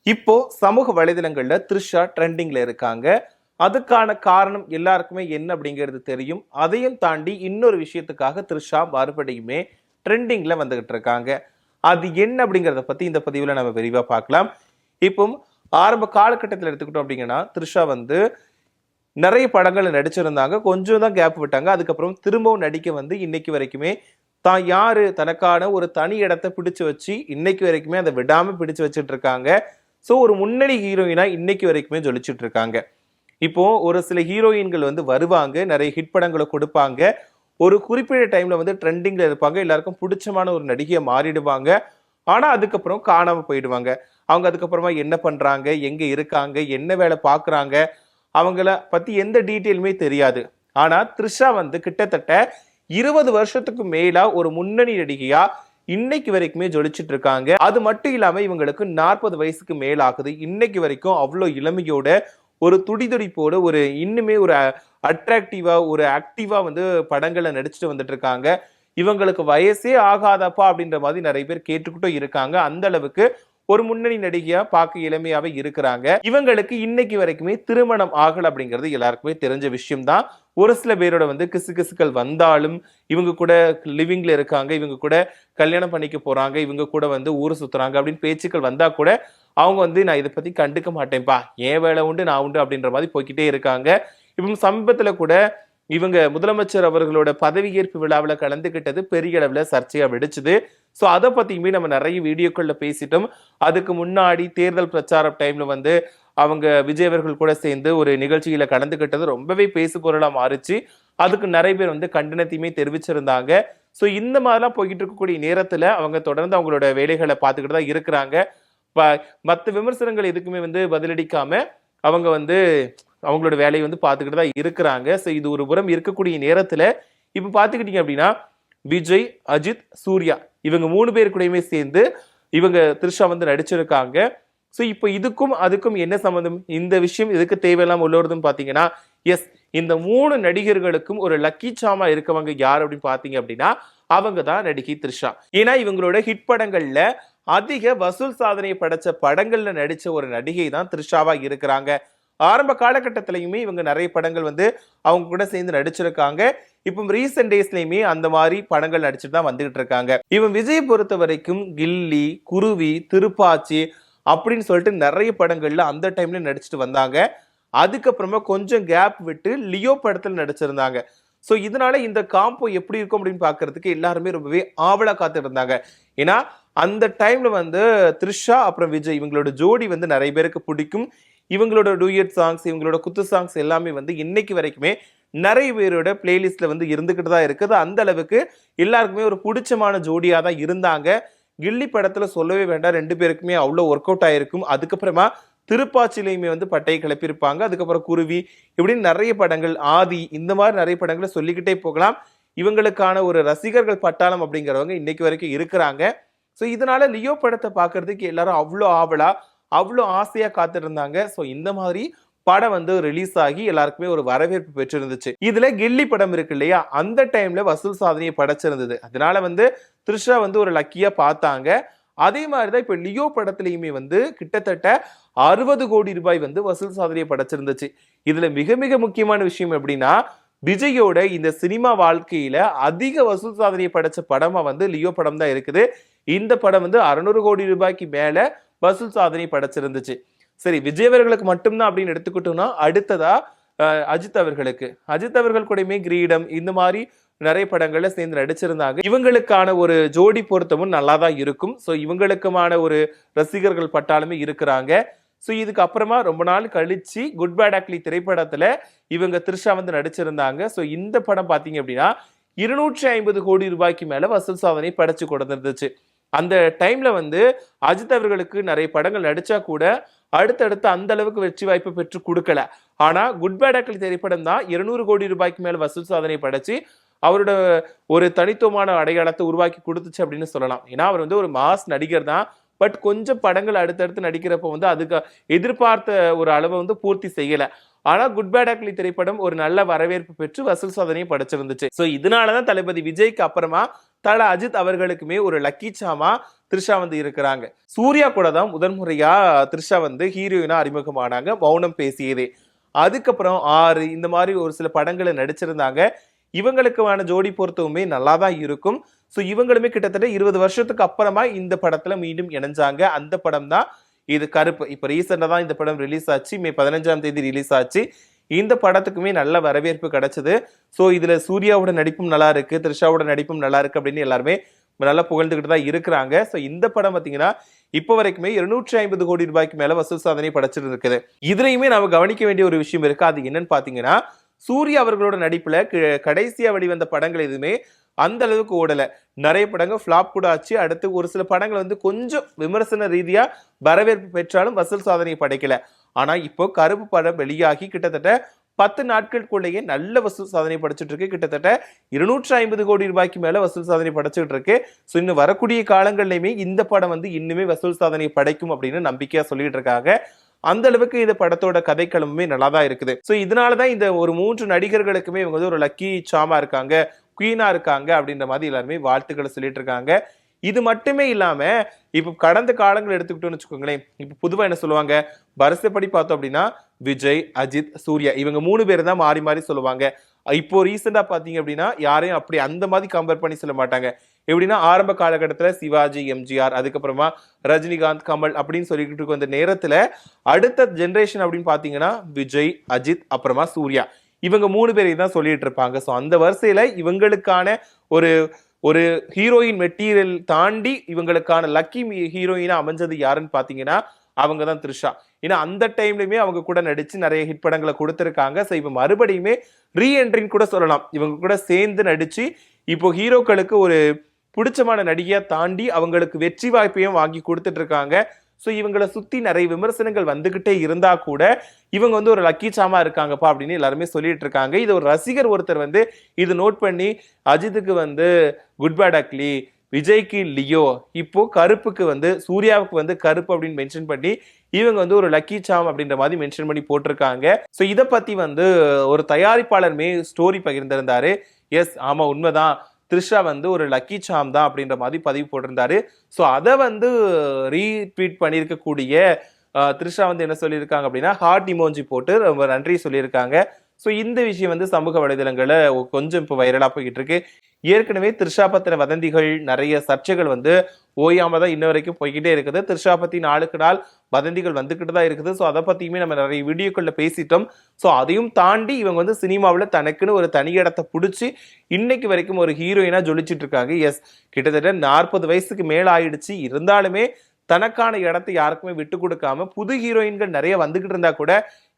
இப்போ சமூக வலைதளங்கள்ல த்ரிஷா ட்ரெண்டிங்ல இருக்காங்க. அதுக்கான காரணம் எல்லாருக்குமே என்ன அப்படிங்கிறது தெரியும். அதையும் தாண்டி இன்னொரு விஷயத்துக்காக த்ரிஷா மறுபடியுமே ட்ரெண்டிங்ல வந்துகிட்டு இருக்காங்க. அது என்ன அப்படிங்கிறத பத்தி இந்த பதிவுல நம்ம விரிவா பார்க்கலாம். இப்போ ஆரம்ப காலகட்டத்தில் எடுத்துக்கிட்டோம் அப்படிங்கன்னா த்ரிஷா வந்து நிறைய படங்கள்ல நடிச்சிருந்தாங்க. கொஞ்சம் தான் கேப் விட்டாங்க. அதுக்கப்புறம் திரும்பவும் நடிக்க வந்து இன்னைக்கு வரைக்குமே தான் யாரு தனக்கான ஒரு தனி இடத்தை பிடிச்சு வச்சு இன்னைக்கு வரைக்குமே அதை விடாம பிடிச்சு வச்சுட்டு இருக்காங்க. ஸோ ஒரு முன்னணி ஹீரோயினா இன்னைக்கு வரைக்குமே ஜொலிச்சுட்டு இருக்காங்க. இப்போ ஒரு சில ஹீரோயின்கள் வந்து வருவாங்க, நிறைய ஹிட் படங்களை கொடுப்பாங்க, ஒரு குறிப்பிட்ட டைம்ல வந்து ட்ரெண்டிங்ல இருப்பாங்க, எல்லாருக்கும் பிடிச்சமான ஒரு நடிகையை மாறிடுவாங்க. ஆனா அதுக்கப்புறம் காணாம போயிடுவாங்க. அவங்க அதுக்கப்புறமா என்ன பண்றாங்க, எங்க இருக்காங்க, என்ன வேலை பாக்குறாங்க, அவங்கள பத்தி எந்த டீட்டெயிலுமே தெரியாது. ஆனா த்ரிஷா வந்து கிட்டத்தட்ட 20 வருஷத்துக்கு மேலா ஒரு முன்னணி நடிகையா இன்னைக்கு வரைக்குமே ஜொலிச்சுட்டு இருக்காங்க. அது மட்டும் இல்லாம இவங்களுக்கு 40 வயசுக்கு மேல ஆகுது. இன்னைக்கு வரைக்கும் அவ்வளோ இளமையோட ஒரு துடிதுடிப்போட ஒரு இன்னுமே ஒரு அட்ராக்டிவா ஒரு ஆக்டிவா வந்து படங்களை நடிச்சுட்டு வந்துட்டு இருக்காங்க. இவங்களுக்கு வயசே ஆகாதப்பா அப்படின்ற மாதிரி நிறைய பேர் கேட்டுக்கிட்டும் இருக்காங்க. அந்த அளவுக்கு ஒரு முன்னணி நடிகையா பார்க்க இளமையாவே இருக்கிறாங்க. இவங்களுக்கு இன்னைக்கு வரைக்குமே திருமணம் ஆகல அப்படிங்கிறது எல்லாருக்குமே தெரிஞ்ச விஷயம் தான். ஒரு சில பேரோட வந்து கிசுகிசுக்கள் வந்தாலும் இவங்க கூட லிவிங்ல இருக்காங்க, இவங்க கூட கல்யாணம் பண்ணிக்க போறாங்க, இவங்க கூட வந்து ஊர் சுத்துறாங்க அப்படின்னு பேச்சுக்கள் வந்தா கூட அவங்க வந்து நான் இதை பத்தி கண்டுக்க மாட்டேன்ப்பா, ஏன் வேலை உண்டு நான் உண்டு அப்படின்ற மாதிரி போய்கிட்டே இருக்காங்க. இப்போ சமீபத்துல கூட இவங்க முதலமைச்சர் அவர்களோட பதவியேற்பு விழாவில் கலந்துகிட்டது பெரிய அளவுல சர்ச்சையா வெடிச்சுது. ஸோ அதை பத்தியுமே நம்ம நிறைய வீடியோக்கள்ல பேசிட்டோம். அதுக்கு முன்னாடி தேர்தல் பிரச்சார டைம்ல வந்து அவங்க விஜய் அவர்கள் கூட சேர்ந்து ஒரு நிகழ்ச்சியில கலந்துகிட்டது ரொம்பவே பேசு பொருளா மாறிச்சு. அதுக்கு நிறைய பேர் வந்து கண்டனத்தையுமே தெரிவிச்சிருந்தாங்க. ஸோ இந்த மாதிரிலாம் போய்கிட்டு இருக்கக்கூடிய நேரத்துல அவங்க தொடர்ந்து அவங்களோட வேலைகளை பார்த்துக்கிட்டு தான் இருக்கிறாங்க. மற்ற விமர்சனங்கள் எதுக்குமே வந்து பதிலளிக்காம அவங்க வந்து அவங்களோட வேலையை வந்து பார்த்துக்கிட்டு தான் இருக்கிறாங்க. ஸோ இது ஒரு புறம் இருக்கக்கூடிய நேரத்துல இப்ப பாத்துக்கிட்டீங்க அப்படின்னா விஜய், அஜித், சூர்யா இவங்க 3 பேர் கூடயுமே சேர்ந்து இவங்க த்ரிஷா வந்து நடிச்சிருக்காங்க. ஸோ இப்போ இதுக்கும் அதுக்கும் என்ன சம்பந்தம், இந்த விஷயம் எதுக்கு தேவையில்லாம உள்ளதுன்னு பாத்தீங்கன்னா, எஸ், இந்த 3 நடிகர்களுக்கும் ஒரு லக்கி சாமா இருக்கவங்க யார் அப்படின்னு பாத்தீங்க அப்படின்னா அவங்க தான் நடிகை த்ரிஷா. ஏன்னா இவங்களோட ஹிட் படங்கள்ல அதிக வசூல் சாதனையை படைச்ச படங்கள்ல நடிச்ச ஒரு நடிகை தான் த்ரிஷாவா இருக்கிறாங்க. ஆரம்ப காலகட்டத்திலையுமே இவங்க நிறைய படங்கள் வந்து அவங்க கூட சேர்ந்து நடிச்சிருக்காங்க. இப்போ ரீசெண்ட் டேஸ்லயுமே அந்த மாதிரி படங்கள் நடிச்சுட்டு தான் வந்துகிட்டு இருக்காங்க. இவன் விஜய் பொறுத்த வரைக்கும் கில்லி, குருவி, திருப்பாச்சி அப்படின்னு சொல்லிட்டு நிறைய படங்கள்ல அந்த டைம்ல நடிச்சுட்டு வந்தாங்க. அதுக்கப்புறமா கொஞ்சம் கேப் விட்டு லியோ படத்துல நடிச்சிருந்தாங்க. ஸோ இதனால இந்த காம்போ எப்படி இருக்கும் அப்படின்னு பாக்குறதுக்கு எல்லாருமே ரொம்பவே ஆவலா காத்துட்டு இருந்தாங்க. ஏன்னா அந்த டைம்ல வந்து த்ரிஷா அப்புறம் விஜய் இவங்களோட ஜோடி வந்து நிறைய பேருக்கு பிடிக்கும். இவங்களோட டூயட் சாங்ஸ், இவங்களோட குத்து சாங்ஸ் எல்லாமே வந்து இன்னைக்கு வரைக்குமே நிறைய பேரோட பிளேலிஸ்ட்ல வந்து இருந்துகிட்டு தான் இருக்குது. அந்த அளவுக்கு எல்லாருக்குமே ஒரு பிடிச்சமான ஜோடியா தான் இருந்தாங்க. கில்லி படத்துல சொல்லவே வேண்டாம், 2 பேருக்குமே அவ்வளோ ஒர்க் அவுட் ஆயிருக்கும். அதுக்கப்புறமா திருப்பாச்சிலையுமே வந்து பட்டையை கிளப்பியிருப்பாங்க. அதுக்கப்புறம் குருவி இப்படின்னு நிறைய படங்கள், ஆதி, இந்த மாதிரி நிறைய படங்களை சொல்லிக்கிட்டே போகலாம். இவங்களுக்கான ஒரு ரசிகர்கள் பட்டாளம் அப்படிங்கிறவங்க இன்னைக்கு வரைக்கும் இருக்கிறாங்க. ஸோ இதனால லியோ படத்தை பார்க்கறதுக்கு எல்லாரும் அவ்வளோ ஆவலா அவ்வளோ ஆசையா காத்திருந்தாங்க. ஸோ இந்த மாதிரி படம் வந்து ரிலீஸ் ஆகி எல்லாருக்குமே ஒரு வரவேற்பு பெற்றிருந்துச்சு. இதுல கில்லி படம் இருக்கு இல்லையா, அந்த டைம்ல வசூல் சாதனையை படைச்சிருந்தது. அதனால வந்து த்ரிஷா வந்து ஒரு லக்கியா பார்த்தாங்க. அதே மாதிரிதான் இப்ப லியோ படத்திலையுமே வந்து கிட்டத்தட்ட 60 கோடி ரூபாய் வந்து வசூல் சாதனையை படைச்சிருந்துச்சு. இதுல மிக மிக முக்கியமான விஷயம் எப்படின்னா, விஜயோட இந்த சினிமா வாழ்க்கையில அதிக வசூல் சாதனையை படைச்ச படமா வந்து லியோ படம் தான் இருக்குது. இந்த படம் வந்து 600 கோடி ரூபாய்க்கு மேல வசூல் சாதனை படைச்சிருந்துச்சு. சரி, விஜய் அவர்களுக்கு மட்டும்தான் அப்படின்னு எடுத்துக்கிட்டோம்னா அடுத்ததா அஜித் அவர்கள் கூடயுமே கிரீடம் இந்த மாதிரி நிறைய படங்கள்ல சேர்ந்து நடிச்சிருந்தாங்க. இவங்களுக்கான ஒரு ஜோடி பொருத்தமும் நல்லா தான் இருக்கும். ஸோ இவங்களுக்குமான ஒரு ரசிகர்கள் பட்டாலுமே இருக்கிறாங்க. ஸோ இதுக்கு அப்புறமா ரொம்ப நாள் கழிச்சு குட் பேட் அக்லி திரைப்படத்துல இவங்க த்ரிஷா வந்து நடிச்சிருந்தாங்க. ஸோ இந்த படம் பாத்தீங்க அப்படின்னா 250 கோடி ரூபாய்க்கு மேல வசூல் சாதனை படைச்சு கொடுத்துருந்துச்சு. அந்த டைம்ல வந்து அஜித் அவர்களுக்கு நிறைய படங்கள் நடிச்சா கூட அடுத்தடுத்து அந்த அளவுக்கு வெற்றி வாய்ப்பு பெற்று கொடுக்கல. ஆனா குட் பேட் அக்லி திரைப்படம் தான் 200 கோடி ரூபாய்க்கு மேல வசூல் சாதனை படைச்சு அவரோட ஒரு தனித்துவமான அடையாளத்தை உருவாக்கி கொடுத்துச்சு அப்படின்னு சொல்லலாம். ஏன்னா அவர் வந்து ஒரு மாஸ் நடிகர் தான். பட் கொஞ்சம் படங்கள் அடுத்தடுத்து நடிக்கிறப்ப வந்து அதுக்கு எதிர்பார்த்த ஒரு அளவை வந்து பூர்த்தி செய்யல. ஆனா குட் பேட் அக்லி திரைப்படம் ஒரு நல்ல வரவேற்பு பெற்று வசூல் சாதனையை படைச்சிருந்துச்சு. ஸோ இதனாலதான் தளபதி விஜய்க்கு அப்புறமா தல அஜித் அவர்களுக்குமே ஒரு லக்கி சாமா த்ரிஷா வந்து இருக்கிறாங்க. சூர்யா கூட தான் முதன்முறையா த்ரிஷா வந்து ஹீரோயினா அறிமுகமானாங்க மௌனம் பேசியதே. அதுக்கப்புறம் 6 இந்த மாதிரி ஒரு சில படங்களை நடிச்சிருந்தாங்க. இவங்களுக்கான ஜோடி பொருத்தமுமே நல்லா தான் இருக்கும். ஸோ இவங்களுமே கிட்டத்தட்ட 20 வருஷத்துக்கு அப்புறமா இந்த படத்துல மீண்டும் இணைஞ்சாங்க. அந்த படம் தான் இது கருப்பு. இப்ப ரீசெண்டா தான் இந்த படம் ரிலீஸ் ஆச்சு. மே 15ஆம் தேதி ரிலீஸ் ஆச்சு. இந்த படத்துக்குமே நல்ல வரவேற்பு கிடைச்சது. ஸோ இதுல சூர்யாவோட நடிப்பும் நல்லா இருக்கு, த்ரிஷாவோட நடிப்பும் நல்லா இருக்கு அப்படின்னு எல்லாருமே நல்லா புகழ்ந்துகிட்டு தான் இருக்கிறாங்க. ஸோ இந்த படம் பாத்தீங்கன்னா இப்போ வரைக்குமே 250 கோடி ரூபாய்க்கு மேல வசூல் சாதனை படைச்சிட்டு இருக்குது. இதுலயுமே நம்ம கவனிக்க வேண்டிய ஒரு விஷயம் இருக்கு. அது என்னன்னு பாத்தீங்கன்னா சூர்யா அவர்களோட நடிப்புல கடைசியா வெளிவந்த படங்கள் எதுவுமே அந்த அளவுக்கு ஓடல. நிறைய படங்கள் ஃபிளாப் கூட ஆச்சு. அடுத்து ஒரு சில படங்கள் வந்து கொஞ்சம் விமர்சன ரீதியா வரவேற்பு பெற்றாலும் வசூல் சாதனை படைக்கல. ஆனா இப்போ கருப்பு படம் வெளியாகி கிட்டத்தட்ட 10 நாட்களுக்குள்ளேயே நல்ல வசூல் சாதனை படைச்சிட்டு இருக்கு. கிட்டத்தட்ட 250 கோடி ரூபாய்க்கு மேல வசூல் சாதனை படைச்சிட்டு இருக்கு. ஸோ இன்னும் வரக்கூடிய காலங்கள்லயுமே இந்த படம் வந்து இன்னுமே வசூல் சாதனை படைக்கும் அப்படின்னு நம்பிக்கையா சொல்லிட்டு இருக்காங்க. அந்த அளவுக்கு இந்த படத்தோட கதைக்களமுமே நல்லா தான் இருக்குது. ஸோ இதனாலதான் இந்த ஒரு 3 நடிகர்களுக்குமே இவங்க வந்து ஒரு லக்கி சாமா இருக்காங்க, குவீனா இருக்காங்க அப்படின்ற மாதிரி எல்லாருமே வாழ்த்துக்களை சொல்லிட்டு இருக்காங்க. இது மட்டுமே இல்லாம இப்ப கடந்த காலங்கள் எடுத்துக்கிட்டோம்னு வச்சுக்கோங்களேன். இப்ப பொதுவா என்ன சொல்லுவாங்க, வருஷப்படி பார்த்தோம் அப்படின்னா விஜய், அஜித், சூர்யா இவங்க 3 பேர் தான் மாறி மாறி சொல்லுவாங்க. இப்போ ரீசெண்டா பாத்தீங்க அப்படின்னா யாரையும் அப்படி அந்த மாதிரி கம்பேர் பண்ணி சொல்ல மாட்டாங்க. எப்படின்னா ஆரம்ப காலகட்டத்துல சிவாஜி, எம்ஜிஆர், அதுக்கப்புறமா ரஜினிகாந்த், கமல் அப்படின்னு சொல்லிக்கிட்டு வந்த நேரத்துல அடுத்த ஜெனரேஷன் அப்படின்னு பாத்தீங்கன்னா விஜய், அஜித், அப்புறமா சூர்யா இவங்க 3 பேரையும் தான் சொல்லிட்டு இருப்பாங்க. ஸோ அந்த வரிசையில இவங்களுக்கான ஒரு ஒரு ஹீரோயின் மெட்டீரியல் தாண்டி இவங்களுக்கான லக்கி ஹீரோயினா அமைஞ்சது யாருன்னு பாத்தீங்கன்னா அவங்க தான் த்ரிஷா. ஏன்னா அந்த டைம்லயுமே அவங்க கூட நடிச்சு நிறைய ஹிட் படங்களை கொடுத்திருக்காங்க. ஸோ இப்ப மறுபடியுமே ரீஎன்ட்ரின்னு கூட சொல்லலாம். இவங்க கூட சேர்ந்து நடிச்சு இப்போ ஹீரோக்களுக்கு ஒரு பிடிச்சமான நடிகையா தாண்டி அவங்களுக்கு வெற்றி வாய்ப்பையும் வாங்கி கொடுத்துட்டு இருக்காங்க. ஸோ இவங்களை சுத்தி நிறைய விமர்சனங்கள் வந்துகிட்டே இருந்தா கூட இவங்க வந்து ஒரு லக்கி சாமா இருக்காங்கப்பா அப்படின்னு எல்லாருமே சொல்லிட்டு இருக்காங்க. இது ஒரு ரசிகர் ஒருத்தர் வந்து இது நோட் பண்ணி அஜித்துக்கு வந்து குட் பேட் அக்லி, விஜய்க்கு லியோ, இப்போ கருப்புக்கு வந்து சூர்யாவுக்கு வந்து கருப்பு அப்படின்னு மென்ஷன் பண்ணி இவங்க வந்து ஒரு லக்கி சாம் அப்படின்ற மாதிரி மென்ஷன் பண்ணி போட்டிருக்காங்க. ஸோ இதை பத்தி வந்து ஒரு தயாரிப்பாளருமே ஸ்டோரி பகிர்ந்திருந்தாரு. எஸ், ஆமா உண்மைதான், த்ரிஷா வந்து ஒரு லக்கி சாம் தான் அப்படின்ற மாதிரி பதிவு போட்டிருந்தாரு. ஸோ அதை வந்து ரீட்வீட் பண்ணியிருக்கக்கூடிய த்ரிஷா வந்து என்ன சொல்லியிருக்காங்க அப்படின்னா ஹார்ட் இமோஜி போட்டு ரொம்ப நன்றி சொல்லியிருக்காங்க. ஸோ இந்த விஷயம் வந்து சமூக வலைதளங்களை கொஞ்சம் இப்போ வைரலா போய்கிட்டு இருக்கு. ஏற்கனவே த்ரிஷா பத்தின வதந்திகள் நிறைய சர்ச்சைகள் வந்து ஓயாம தான் இன்ன வரைக்கும் போய்கிட்டே இருக்குது. த்ரிஷா பத்தி நாளுக்கு நாள் வதந்திகள் வந்துகிட்டு தான் இருக்குது. ஸோ அதை பத்தியுமே நம்ம நிறைய வீடியோக்கள்ல பேசிட்டோம். ஸோ அதையும் தாண்டி இவங்க வந்து சினிமாவில் தனக்குன்னு ஒரு தனி இடத்தை பிடிச்சி இன்னைக்கு வரைக்கும் ஒரு ஹீரோயினா ஜொலிச்சிட்டு இருக்காங்க. எஸ், கிட்டத்தட்ட 40 வயசுக்கு மேல ஆயிடுச்சு. இருந்தாலுமே தனக்கான இடத்தை யாருக்குமே விட்டு கொடுக்காம புது ஹீரோயின்கள் நிறைய வந்துகிட்டு இருந்தா கூட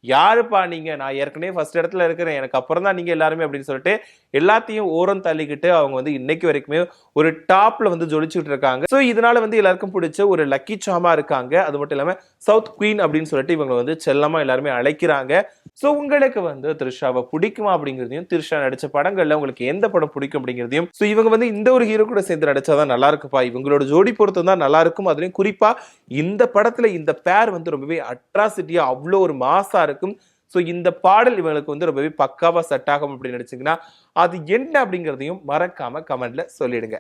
யாருப்பா நீங்க, நான் ஏற்கனவே ஃபர்ஸ்ட் இடத்துல இருக்கிறேன், எனக்கு அப்புறம் தான் நீங்க எல்லாருமே அப்படின்னு சொல்லிட்டு எல்லாத்தையும் ஓரம் தள்ளிக்கிட்டு அவங்க வந்து இன்னைக்கு வரைக்குமே ஒரு டாப்ல வந்து ஜொலிச்சுட்டு இருக்காங்க. ஸோ இதனால வந்து எல்லாருக்கும் பிடிச்ச ஒரு லக்கி சாமா இருக்காங்க. அது மட்டும் இல்லாம சவுத் குவீன் அப்படின்னு சொல்லிட்டு இவங்க வந்து செல்லமா எல்லாருமே அழைக்கிறாங்க. ஸோ உங்களுக்கு வந்து த்ரிஷாவை பிடிக்குமா அப்படிங்கிறதையும், த்ரிஷா நடிச்ச படங்கள்ல உங்களுக்கு எந்த படம் பிடிக்கும் அப்படிங்கிறதையும், ஸோ இவங்க வந்து இந்த ஒரு ஹீரோ கூட சேர்ந்து நடிச்சாதான் நல்லா இருக்குப்பா, இவங்களோட ஜோடி பொருத்தம் தான் நல்லா இருக்கும், அதுலயும் குறிப்பா இந்த படத்துல இந்த பேர் வந்து ரொம்பவே அட்ராசிட்டியா அவ்வளோ ஒரு மாசா இருக்கும். ஸோ இந்த பாடல் இவங்களுக்கு வந்து ரொம்பவே பக்காவா செட் ஆகும் அப்படின்னு நினைச்சீங்கன்னா அது என்ன அப்படிங்கிறதையும் மறக்காம கமெண்ட்ல சொல்லிடுங்க.